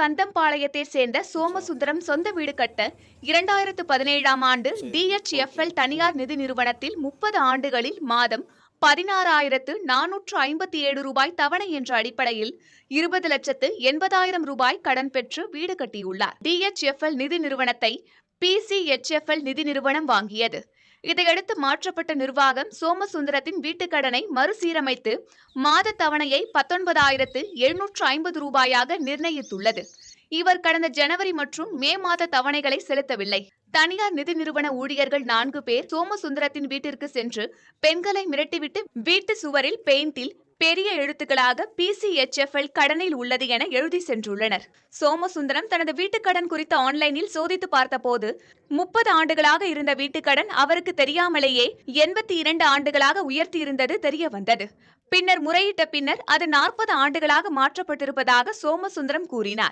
கந்தம்பாளையத்தை சேர்ந்த சோமசுந்தரம் சொந்த வீடு கட்ட 2017ஆம் ஆண்டு DHFL தனியார் நிதி நிறுவனத்தில் 30 ஆண்டுகளில் மாதம் 16,457 ரூபாய் தவணை என்ற அடிப்படையில் 20,80,000 ரூபாய் கடன் பெற்று வீடு கட்டியுள்ளார். DHFL நிதி நிறுவனத்தை PCHFL நிதி நிறுவனம் வாங்கியது. இதையடுத்து மாற்றப்பட்ட நிர்வாகம் சோமசுந்தரத்தின் வீட்டுக்கடனை மறுசீரமைத்து மாத தவணையை 19,750 ரூபாயாக நிர்ணயித்துள்ளது. இவர் கடந்த ஜனவரி மற்றும் மே மாத தவணைகளை செலுத்தவில்லை. தனியார் நிதி நிறுவன ஊழியர்கள் 4 பேர் சோமசுந்தரத்தின் வீட்டிற்கு சென்று பெண்களை மிரட்டிவிட்டு வீட்டு சுவரில் பெயிண்டில் பெரிய எழுத்துக்களாக PCHFL கடனில் உள்ளது என எழுதி சென்றுள்ளனர். சோமசுந்தரம் தனது வீட்டுக்கடன் குறித்த ஆன்லைனில் சோதித்து பார்த்தபோது 30 ஆண்டுகளாக இருந்த வீட்டுக்கடன் அவருக்கு தெரியாமலேயே 82 ஆண்டுகளாக உயர்த்தியிருந்தது தெரிய வந்தது. பின்னர் முறையிட்ட பின்னர் அது 40 ஆண்டுகளாக மாற்றப்பட்டிருப்பதாக சோமசுந்தரம் கூறினார்.